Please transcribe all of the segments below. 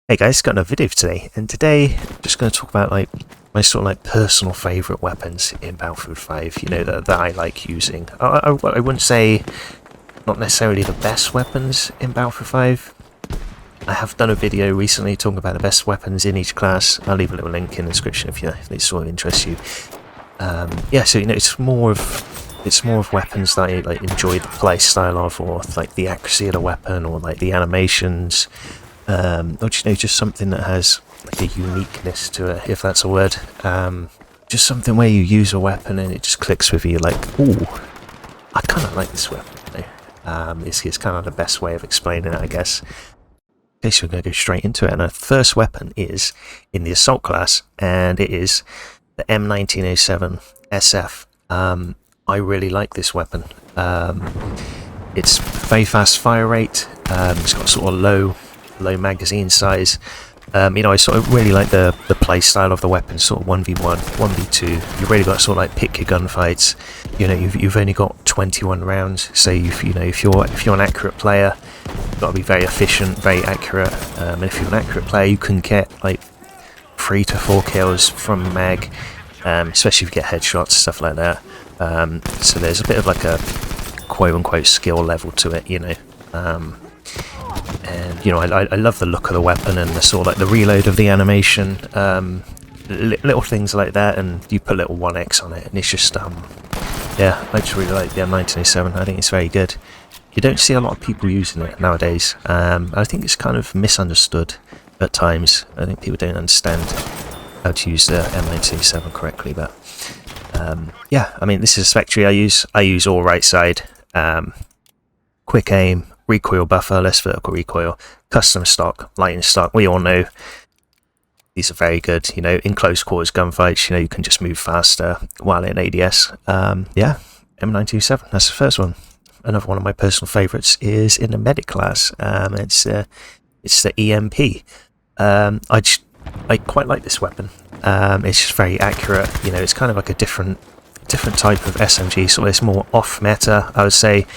Hey guys, got another video for today, and today I'm just going to talk about like my sort of like personal favourite weapons in Battlefield 5, you know, that I like using. I wouldn't say not necessarily the best weapons in Battlefield 5. I have done a video recently talking about the best weapons in each class. I'll leave a little link in the description if it sort of interests you. Yeah, so you know, it's more of weapons that I like enjoy the play style of, or like the accuracy of the weapon, or like the animations. Or just something that has like a uniqueness to it, if that's a word. Just something where you use a weapon and it just clicks with you, like, ooh, I kind of like this weapon. You know? It's kind of the best way of explaining it, I guess. Okay, so we're going to go straight into it. And our first weapon is in the assault class, and it is the M1907 SF. I really like this weapon. It's very fast fire rate. It's got sort of low magazine size. You know, I sort of really like the play style of the weapon, sort of 1v1, 1v2. You've really got to sort of like pick your gunfights. You know, you've only got 21 rounds, so if you're an accurate player, you've got to be very efficient, very accurate. And if you're an accurate player, you can get like 3 to 4 kills from a mag, especially if you get headshots, stuff like that. So there's a bit of like a quote-unquote skill level to it, you know. And you know, I love the look of the weapon and the sort of like the reload of the animation, little things like that, and you put little 1x on it, and it's just yeah, I just really like the M1907. I think it's very good. You don't see a lot of people using it nowadays. I think it's kind of misunderstood at times. I think people don't understand how to use the M1907 correctly, but yeah, I mean, this is a Spectre I use all right side, quick aim, recoil buffer, less vertical recoil, custom stock, lightning stock. We all know these are very good. You know, in close quarters gunfights, you know, you can just move faster while in ADS. Yeah, M927, that's the first one. Another one of my personal favourites is in the medic class. It's the EMP. I quite like this weapon. It's just very accurate. You know, it's kind of like a different type of SMG, so it's more off meta, I would say.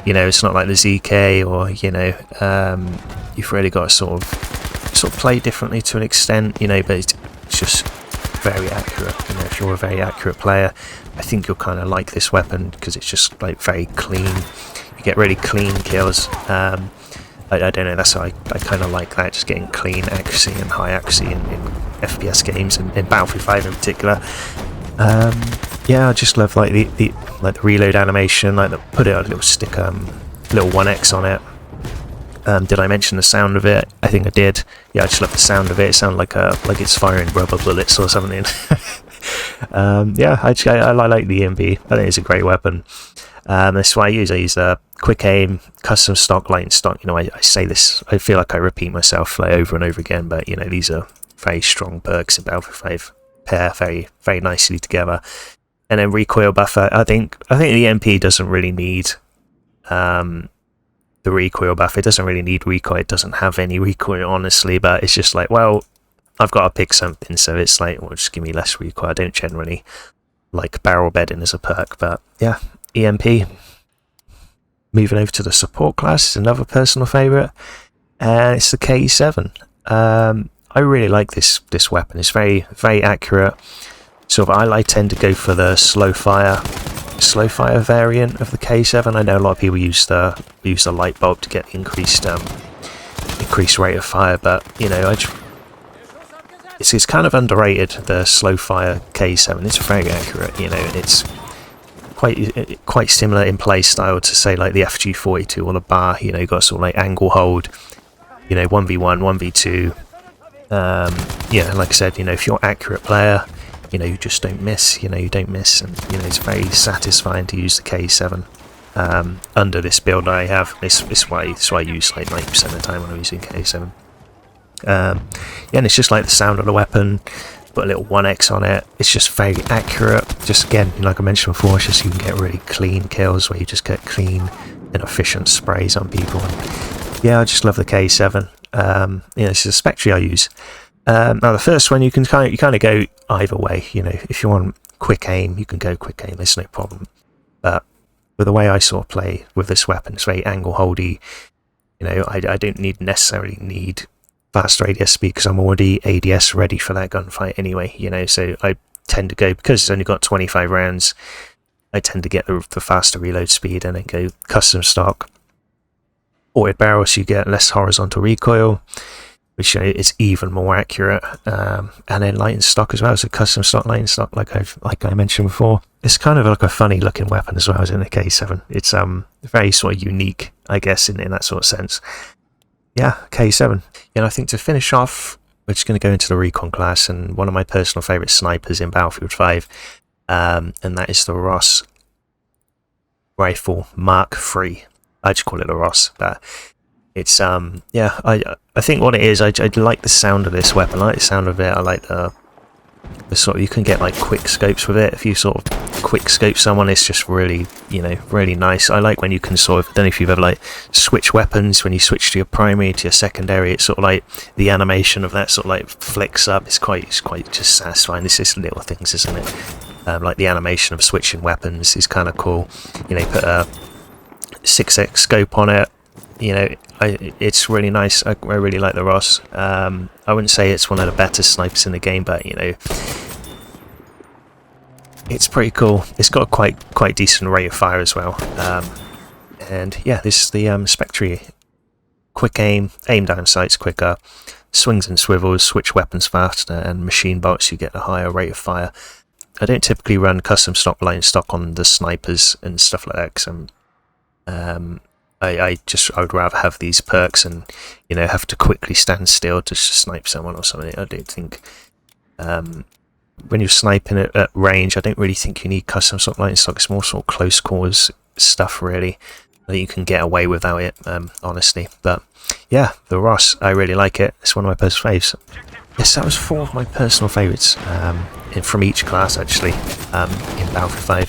You know, it's not like the ZK, or you know, you've really got to sort of play differently to an extent, you know, but it's just very accurate. You know, if you're a very accurate player, I think you'll kind of like this weapon because it's just like very clean. You get really clean kills. I don't know, that's how I kind of like that, just getting clean accuracy and high accuracy in FPS games, and in Battlefield 5 in particular. Yeah, I just love like the reload animation, like put it on a little stick, little 1x on it. Did I mention the sound of it? I think I did. Yeah, I just love the sound of it. It sounds like it's firing rubber bullets or something. Yeah, I like the EMP. I think it's a great weapon. That's what I use. I use quick aim, custom stock, lightning stock. You know, I say this, I feel like I repeat myself like over and over again, but you know, these are very strong perks in Battlefield 5. Pair very, very nicely together. And then recoil buffer. I think the MP doesn't really need the recoil buff. It doesn't really need recoil. It doesn't have any recoil, honestly. But it's just like, well, I've got to pick something, so it's like, well, just give me less recoil. I don't generally like barrel bedding as a perk, but yeah, EMP. Moving over to the support class is another personal favourite, and it's the KE7. I really like this weapon. It's very, very accurate. Sort of, I tend to go for the slow fire variant of the K7. I know a lot of people use the light bulb to get increased rate of fire, but you know, it's kind of underrated, the slow fire K7. It's very accurate. You know, it's quite similar in play style to say like the FG42 or the bar. You know, you got sort of like angle hold. You know, 1v1, 1v2. Yeah, like I said, you know, if you're an accurate player, you know, you just don't miss. You know, you don't miss, and you know, it's very satisfying to use the K7 under this build I have. It's why I use like 90% of the time when I'm using K7. Yeah, and it's just like the sound of the weapon. Put a little 1x on it. It's just very accurate. Just again, like I mentioned before, it's just you can get really clean kills where you just get clean and efficient sprays on people. And yeah, I just love the K7. You know, this is a Spectre I use. Now the first one, you kind of go either way. You know, if you want quick aim, you can go quick aim. It's no problem. But with the way I sort of play with this weapon, it's very angle holdy. You know, I don't necessarily need faster ADS speed because I'm already ADS ready for that gunfight anyway, you know, so I tend to go, because it's only got 25 rounds, I tend to get the faster reload speed and then go custom stock. Ported barrel, so you get less horizontal recoil, which, you know, is even more accurate, and then light stock as well, so custom stock, light stock, like I mentioned before. It's kind of like a funny looking weapon as well as in the K7. It's very sort of unique, I guess, in that sort of sense. Yeah, K7. And I think to finish off, we're just going to go into the Recon class and one of my personal favourite snipers in Battlefield 5, and that is the Ross rifle Mark III. I just call it the Ross, but it's yeah, I think what it is, I like the sound of this weapon. I like the sound of it. I like the sort of, you can get like quick scopes with it. If you sort of quick scope someone, it's just really, you know, really nice. I like when you can sort of, I don't know if you've ever like switch weapons, when you switch to your primary to your secondary, it's sort of like the animation of that sort of like flicks up. It's quite just satisfying. It's just little things, isn't it? Like the animation of switching weapons is kind of cool. You know, you put a 6x scope on it, you know, it's really nice. I really like the Ross. I wouldn't say it's one of the better snipers in the game, but, you know, it's pretty cool. It's got a quite decent rate of fire as well. And yeah, this is the Spectre. Quick aim down sights quicker, swings and swivels, switch weapons faster, and machine bolts, you get a higher rate of fire. I don't typically run custom stock, blind stock on the snipers and stuff like that, because I would rather have these perks and, you know, have to quickly stand still to snipe someone or something. I don't think when you're sniping at range, I don't really think you need custom stock, light stock. It's more sort of close quarters stuff, really, that you can get away without it, honestly. But yeah, the Ross, I really like it. It's one of my personal faves. Yes, that was 4 of my personal favourites from each class, actually, in Battlefield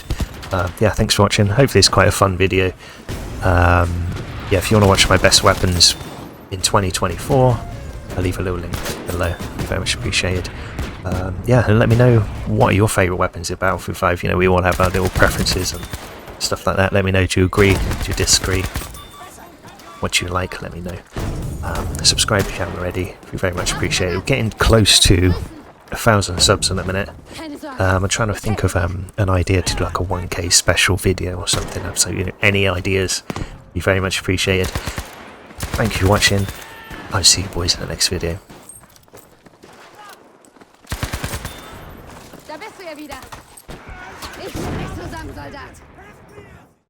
5. Yeah, thanks for watching. Hopefully it's quite a fun video. Yeah, if you want to watch my best weapons in 2024, I'll leave a little link below. Very much appreciated. Yeah, and let me know what are your favourite weapons in Battlefield 5. You know, we all have our little preferences and stuff like that. Let me know, do you agree, do you disagree, what you like, let me know. Subscribe if you haven't already, we very much appreciate it. We're getting close to 1,000 subs in a minute. I'm trying to think of an idea to do like a 1K special video or something. So, you know, any ideas, be very much appreciated. Thank you for watching. I'll see you boys in the next video.